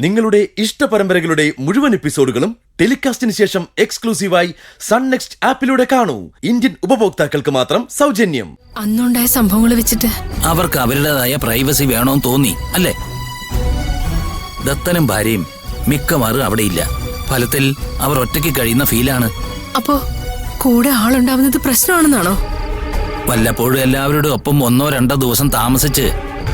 നിങ്ങളുടെ ഇഷ്ട പരമ്പരകളുടെ മുഴുവൻ എപ്പിസോഡുകളും ടെലികാസ്റ്റിന് ശേഷം എക്സ്ക്ലൂസീവായി സൺ നെക്സ്റ്റ് ആപ്പിലൂടെ കാണൂ. ഇന്ത്യൻ ഉപഭോക്താക്കൾക്ക് മാത്രം സൗജന്യം. അന്നുണ്ടായ സംഭവങ്ങൾ വെച്ചിട്ട് അവർക്ക് അവരുടേതായ പ്രൈവസി വേണോന്ന് തോന്നി അല്ലേ? ദത്തനും ഭാര്യയും മിക്കവാറും അവിടെ ഇല്ല. ഫലത്തിൽ അവർ ഒറ്റയ്ക്ക് കഴിയുന്ന ഫീലാണ്. അപ്പോ കൂടെ ആളുണ്ടാവുന്നത് പ്രശ്നമാണെന്നാണോ? വല്ലപ്പോഴും എല്ലാവരുടെ ഒപ്പം 1-2 ദിവസം താമസിച്ച്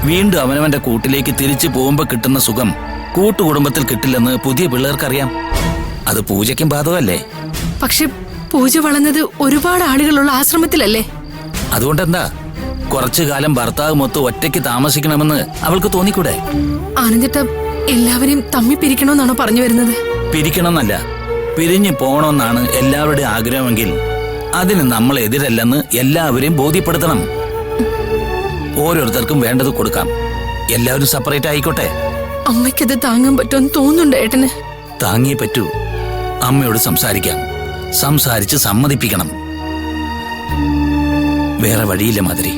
വീണ്ടും അവനവന്റെ കൂട്ടിലേക്ക് തിരിച്ചു പോകുമ്പോ കിട്ടുന്ന സുഖം കൂട്ടുകുടുംബത്തിൽ കിട്ടില്ലെന്ന് പുതിയ പിള്ളേർക്കറിയാം. അത് പൂജയ്ക്കും ബാധകമല്ലേ? പക്ഷെ പൂജ വളർന്നത് ഒരുപാട് ആളുകളുള്ള ആശ്രമത്തിലല്ലേ? അതുകൊണ്ടെന്താ കുറച്ചു കാലം ഭർത്താവ് മൊത്തം ഒറ്റയ്ക്ക് താമസിക്കണമെന്ന് അവൾക്ക് തോന്നിക്കൂടെ? ആനന്ദിട്ട എല്ലാവരെയും തമ്മി പിരിക്കണമെന്നാണോ പറഞ്ഞു വരുന്നത്? പിരിക്കണമെന്നല്ല, പിരിഞ്ഞു പോകണമെന്നാണ് എല്ലാവരുടെയും ആഗ്രഹമെങ്കിൽ അതിന് നമ്മൾ എതിരല്ലെന്ന് എല്ലാവരെയും ബോധ്യപ്പെടുത്തണം. ഓരോരുത്തർക്കും വേണ്ടത് കൊടുക്കാം. എല്ലാവരും സെപ്പറേറ്റ് ആയിക്കോട്ടെ. അമ്മയ്ക്കത് താങ്ങാൻ പറ്റുമെന്ന് തോന്നുന്നുണ്ട് ഏട്ടന്. താങ്ങിയേ പറ്റൂ. അമ്മയോട് സംസാരിക്കാം. സംസാരിച്ച് സമ്മതിപ്പിക്കണം. വേറെ വഴിയില്ല മാതിരി.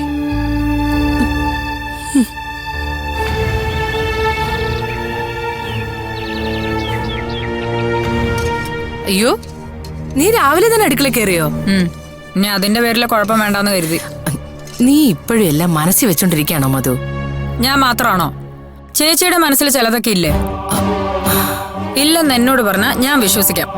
അയ്യോ, നീ രാവിലെ തന്നെ അടുക്കള കയറിയോ? ഇനി അതിന്റെ പേരിലെ കുഴപ്പം വേണ്ടാന്ന് കരുതി. നീ ഇപ്പോഴും എല്ലാം മനസ്സിൽ വെച്ചോണ്ടിരിക്കുകയാണോ മധു? ഞാൻ മാത്രമാണോ? ചേച്ചിയുടെ മനസ്സിൽ ചിലതൊക്കെ ഇല്ലേ? ഇല്ലെന്ന് എന്നോട് പറഞ്ഞാ ഞാൻ വിശ്വസിക്കാം.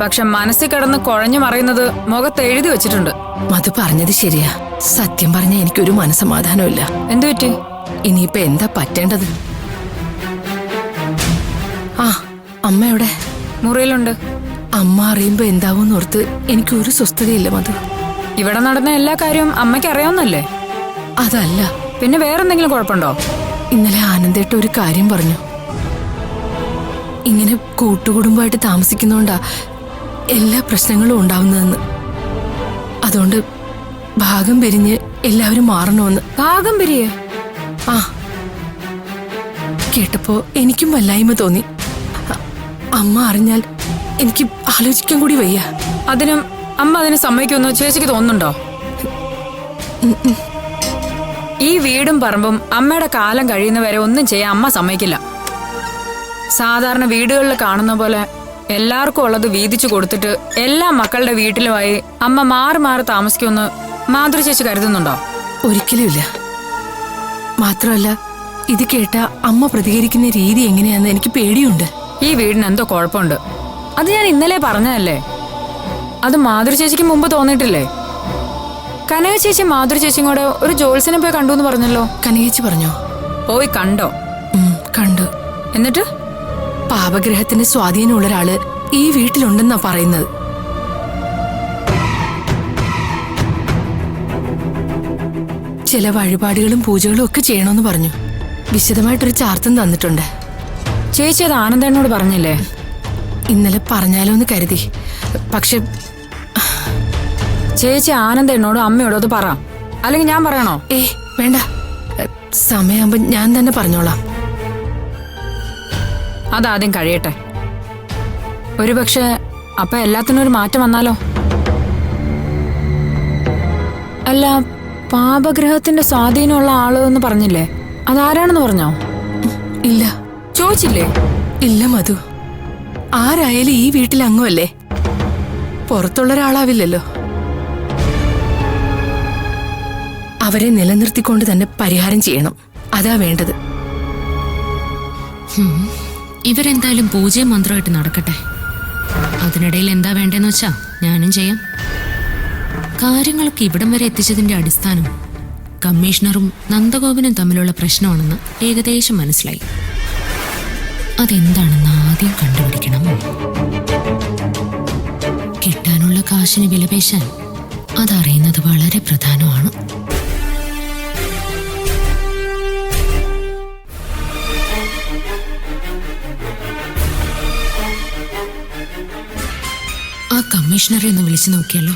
പക്ഷെ മനസ്സിൽ കിടന്ന് കുഴഞ്ഞു മറയുന്നത് മുഖത്ത് എഴുതി വെച്ചിട്ടുണ്ട്. മധു പറഞ്ഞത് ശരിയാ. സത്യം പറഞ്ഞ എനിക്കൊരു മനസ്സമാധാനമില്ല. എന്തു പറ്റി? ഇനിയിപ്പൊ എന്താ പറ്റേണ്ടത്? ആ, അമ്മ എവിടെ? മുറിയിലുണ്ട്. അമ്മ അറിയുമ്പോ എന്താവൂന്ന് ഓർത്ത് എനിക്കൊരു സ്വസ്ഥതയില്ല മധു. ഇവിടെ നടന്ന എല്ലാ കാര്യവും അമ്മയ്ക്ക് അറിയാവുന്നല്ലേ? അതല്ല, പിന്നെ വേറെന്തെങ്കിലും കുഴപ്പമുണ്ടോ? ഇന്നലെ ആനന്ദേട്ട ഒരു കാര്യം പറഞ്ഞു. ഇങ്ങനെ കൂട്ടുകുടുംബമായിട്ട് താമസിക്കുന്നോണ്ടാ എല്ലാ പ്രശ്നങ്ങളും ഉണ്ടാവുന്നതെന്ന്. അതുകൊണ്ട് ഭാഗം പിരിഞ്ഞ് എല്ലാവരും മാറണമെന്ന്. ഭാഗം പിരിയേ? ആ, കേട്ടപ്പോ എനിക്കും വല്ലായ്മ തോന്നി. അമ്മ അറിഞ്ഞാൽ എനിക്ക് ആലോചിക്കാൻ കൂടി വയ്യ. അമ്മ അതിന് സമ്മതിക്കുമെന്ന് ചേച്ചിക്ക് തോന്നുന്നുണ്ടോ? ഈ വീടും പറമ്പും അമ്മയുടെ കാലം കഴിയുന്നവരെ ഒന്നും ചെയ്യാൻ അമ്മ സമ്മതിക്കില്ല. സാധാരണ വീടുകളിൽ കാണുന്ന പോലെ എല്ലാവർക്കും ഉള്ളത് വീതിച്ചു കൊടുത്തിട്ട് എല്ലാ മക്കളുടെ വീട്ടിലുമായി അമ്മ മാറി മാറി താമസിക്കുമെന്ന് മാധുരി ചേച്ചി കരുതുന്നുണ്ടോ? ഒരിക്കലുമില്ല. മാത്രമല്ല, ഇത് കേട്ട അമ്മ പ്രതികരിക്കുന്ന രീതി എങ്ങനെയാന്ന് എനിക്ക് പേടിയുണ്ട്. ഈ വീടിന് എന്തോ കുഴപ്പമുണ്ട്. അത് ഞാൻ ഇന്നലെ പറഞ്ഞതല്ലേ. അത് മാധുരി ചേച്ചിക്ക് മുമ്പ് തോന്നിയിട്ടില്ലേ? കനക ചേച്ചി മാധുരി ചേച്ചിയും കൂടെ ഒരു ജോത്സ്യനെ പോയി കണ്ടു എന്ന് പറഞ്ഞല്ലോ. കനകേച്ചി പറഞ്ഞോ? പോയി കണ്ടോ? കണ്ടു. എന്നിട്ട് പാപഗ്രഹത്തിന് സ്വാധീനമുള്ള ഒരാള് ഈ വീട്ടിലുണ്ടെന്നാ പറയുന്നത്. ചില വഴിപാടുകളും പൂജകളും ഒക്കെ ചെയ്യണമെന്ന് പറഞ്ഞു. വിശദമായിട്ടൊരു ചാർത്തും തന്നിട്ടുണ്ട്. ചേച്ചി അത് ആനന്ദേട്ടനോട് പറഞ്ഞില്ലേ? ഇന്നലെ പറഞ്ഞാലോ എന്ന് കരുതി. പക്ഷെ ചേച്ചി ആനന്ദേട്ടനോടും അമ്മയോടും അത് പറ. അല്ലെങ്കിൽ ഞാൻ പറയണോ? വേണ്ട, സമയമാകുമ്പോ ഞാൻ തന്നെ പറഞ്ഞോളാം. അതാദ്യം കഴിയട്ടെ. ഒരുപക്ഷെ അപ്പൊ എല്ലാത്തിനും ഒരു മാറ്റം വന്നാലോ? അല്ല, പാപഗ്രഹത്തിന്റെ സ്വാധീനമുള്ള ആള് എന്ന് പറഞ്ഞില്ലേ? അതാരാണെന്ന് പറഞ്ഞോ? ഇല്ല. ചോദിച്ചില്ലേ? ഇല്ല മധു, ആരായാലും ഈ വീട്ടിൽ അംഗമല്ലേ, പുറത്തുള്ള ഒരാളാവില്ലല്ലോ. അവരെ നിലനിർത്തിക്കൊണ്ട് തന്നെ പരിഹാരം ചെയ്യണം. അതാ വേണ്ടത്. ഇവരെന്തായാലും പൂജയും മന്ത്രമായിട്ട് നടക്കട്ടെ. അതിനിടയിൽ എന്താ വേണ്ടെന്ന് വെച്ചാ ഞാനും ചെയ്യാം. കാര്യങ്ങളൊക്കെ ഇവിടം വരെ എത്തിച്ചതിന്റെ അടിസ്ഥാനം കമ്മീഷണറും നന്ദഗോപനും തമ്മിലുള്ള പ്രശ്നമാണെന്ന് ഏകദേശം മനസ്സിലായി. അതെന്താണെന്ന് ആദ്യം കണ്ടുപിടിക്കണം. കിട്ടാനുള്ള കാശിന് വിലപേശാൻ അതറിയുന്നത് വളരെ പ്രധാനമാണ്. ആ കമ്മീഷണറെ ഒന്ന് വിളിച്ചു നോക്കിയല്ലോ.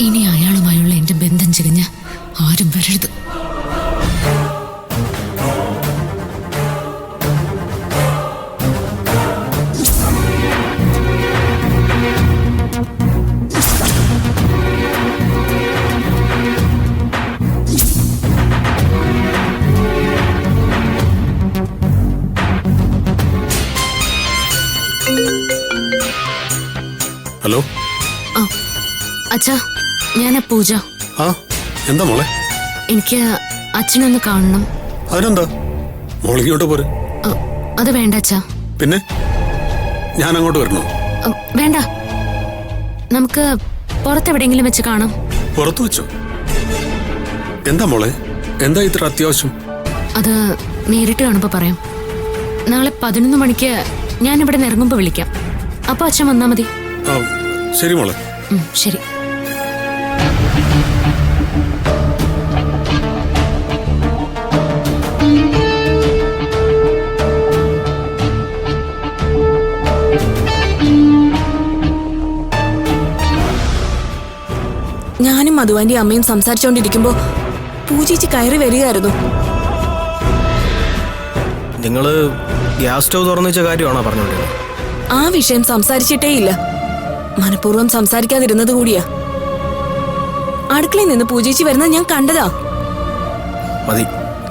ഇനി അയാളുമായുള്ള എന്റെ ബന്ധം ചിരിഞ്ഞ് ആരും വരരുത്. ഹലോ. ആ അച്ഛാ, ഞാനാ പൂജ. ആ എന്താ മോളെ? എനിക്ക് അച്ഛനൊന്ന് കാണണം. അതിനെന്താ, മോളിങ്ങോട്ട് പോരെ. അത് വേണ്ട അച്ഛാ. പിന്നെ ഞാൻ അങ്ങോട്ട് വരണോ? വേണ്ട, നമുക്ക് പുറത്തെവിടെയെങ്കിലും വെച്ച് കാണാം. പുറത്തു വെച്ചോ? എന്താ മോളെ, എന്താ ഇത്ര അത്യാവശ്യം? അത് നേരിട്ട് കാണുമ്പോ പറയാം. നാളെ 11 മണിക്ക് ഞാൻ ഇവിടെ നിന്ന് ഇറങ്ങുമ്പോ വിളിക്കാം. അപ്പൊ അച്ഛൻ വന്നാ മതി. ആ ശരി മോളെ. ശരി. ഞാനും മധുവാന്റെ അമ്മയും സംസാരിച്ചോണ്ടിരിക്കുമ്പോ പൂജേച്ചി കയറി വരികയായിരുന്നു. നിങ്ങള് ഗ്യാസ് സ്റ്റവ് തുറന്നു വെച്ച കാര്യമാണോ പറഞ്ഞോണ്ടിരുന്നത്? ആ വിഷയം സംസാരിച്ചിട്ടേ ഇല്ല. മനഃപൂർവ്വം സംസാരിക്കാതിരുന്നത് കൂടിയാ. അടുക്കളയിൽ നിന്ന് പൂജേച്ചി വരുന്നത് ഞാൻ കണ്ടതാ. മതി,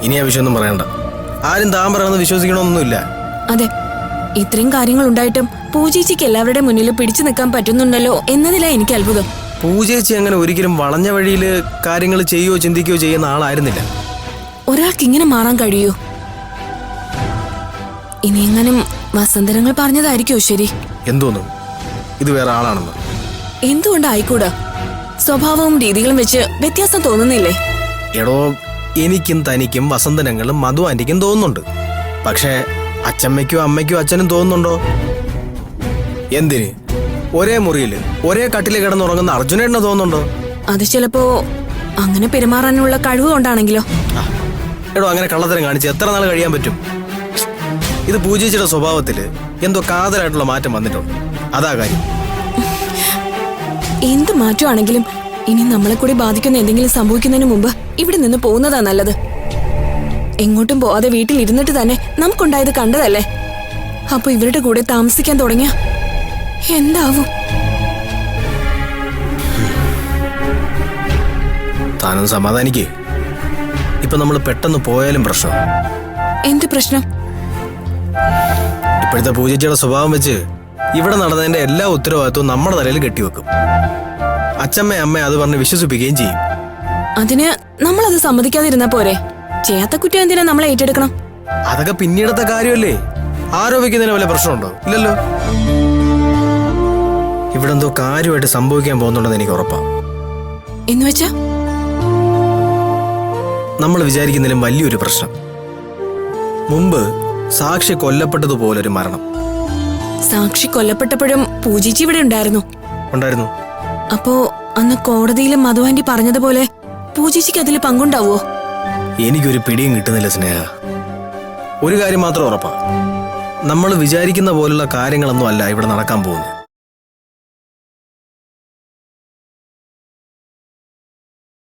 ഇനി ആ വിഷയമൊന്നും പറയണ്ട. ആരും താൻ പറയുന്നത് വിശ്വസിക്കണമെന്നൊന്നുമില്ല. അതെ, ഇത്രയും കാര്യങ്ങൾ ഉണ്ടായിട്ടും പൂജേച്ചിക്ക് എല്ലാവരുടെ മുന്നിൽ പിടിച്ചു നിൽക്കാൻ പറ്റുന്നുണ്ടല്ലോ എന്നതിലാ എനിക്ക് അത്ഭുതം. പൂജേച്ചി അങ്ങനെ ഒരിക്കലും വളഞ്ഞ വഴിയിൽ കാര്യങ്ങൾ ചെയ്യുകയോ ചിന്തിക്കുകയോ ചെയ്യുന്ന ആളായിരുന്നില്ല. ഒരാൾക്ക് ഇങ്ങനെ മാറാൻ കഴിയൂ? ഇനി എങ്ങനും വസന്തരങ്ങൾ പറഞ്ഞതായിരിക്കോ ശരി? എന്തോന്നും ഇത് വേറെ ആളാണെന്ന്? എന്തുകൊണ്ടായിക്കൂടാ? സ്വഭാവവും രീതികളും വെച്ച് വ്യത്യാസം തോന്നുന്നില്ലേ? എടോ, എനിക്കും തനിക്കും വസന്തനങ്ങളും മധു ആന്റിക്കും തോന്നുന്നുണ്ട്. പക്ഷേ അച്ചമ്മയ്ക്കും അമ്മയ്ക്കും അച്ഛനും തോന്നുന്നുണ്ടോ? എന്തിന്? ഒരേ മുറിയിൽ ഒരേ കട്ടിൽ കിടന്നുറങ്ങുന്ന അർജുനേട്ടന് തോന്നുന്നുണ്ടോ? അത് ചിലപ്പോ അങ്ങനെ പെരുമാറാനുള്ള കഴിവ് കൊണ്ടാണെങ്കിലോ? എടോ, അങ്ങനെ കള്ളത്തരം കാണിച്ച് എത്ര നാൾ കഴിയാൻ പറ്റും? ഇത് പൂജേച്ചിയുടെ സ്വഭാവത്തില് എന്തോ കാതലായിട്ടുള്ള മാറ്റം വന്നിട്ടുണ്ട്. അതാ കാര്യം. എന്ത് മാറ്റമാണെങ്കിലും ഇനി നമ്മളെ കൂടി ബാധിക്കുന്ന എന്തെങ്കിലും സംഭവിക്കുന്നതിന് മുമ്പ് ഇവിടെ നിന്ന് പോകുന്നതാ നല്ലത്. എങ്ങോട്ടും പോവാതെ വീട്ടിൽ ഇരുന്നിട്ട് തന്നെ നമുക്കുണ്ടായത് കണ്ടതല്ലേ? അപ്പൊ ഇവരുടെ കൂടെ താമസിക്കാൻ തുടങ്ങിയ എന്താവും? താനൊന്ന് സമാധാനിക്കേ. ഇപ്പൊ നമ്മൾ പെട്ടെന്ന് പോയാലും പ്രശ്നം. എന്ത് പ്രശ്നം? ഇപ്പോഴത്തെ പൂജേച്ചിയുടെ സ്വഭാവം വെച്ച് ഇവിടെ നടന്നതിന്റെ എല്ലാ ഉത്തരവാദിത്വവും നമ്മുടെ തലയിൽ കെട്ടിവെക്കും. അച്ഛമ്മ അമ്മ അത് പറഞ്ഞ് വിശ്വസിപ്പിക്കുകയും ചെയ്യും. അതിന് നമ്മളത് സമ്മതിക്കാതിരുന്നാ പോരെ? ചെയ്യാത്ത കുറ്റം എന്തിനാ നമ്മളെ ഏറ്റെടുക്കണം? അതൊക്കെ പിന്നീടത്തെ കാര്യമല്ലേ. ആരോപിക്കുന്നതിന് വല്ല പ്രശ്നമുണ്ടോ? ഇല്ലല്ലോ. ഇവിടെ എന്തോ കാര്യമായിട്ട് സംഭവിക്കാൻ പോകുന്നുണ്ടെന്ന് എനിക്ക് ഉറപ്പാ. എന്ന് വെച്ചാ നമ്മൾ വിചാരിക്കുന്നതിലും വലിയൊരു പ്രശ്നം. മുമ്പ് സാക്ഷി കൊല്ലപ്പെട്ടതുപോലൊരു മരണം. സാക്ഷി കൊല്ലപ്പെട്ടപ്പോഴും പൂജിച്ചി ഇവിടെ ഉണ്ടായിരുന്നു. അപ്പോ അന്ന് കോടതിയിലും മധുവാന്റി പറഞ്ഞതുപോലെ പൂജിച്ചിക്ക് അതിൽ പങ്കുണ്ടാവോ? എനിക്കൊരു പിടിയും കിട്ടുന്നില്ല സ്നേഹ. ഒരു കാര്യം മാത്രം ഉറപ്പാ, നമ്മൾ വിചാരിക്കുന്ന പോലുള്ള കാര്യങ്ങളൊന്നും അല്ല ഇവിടെ നടക്കാൻ പോകുന്നത്.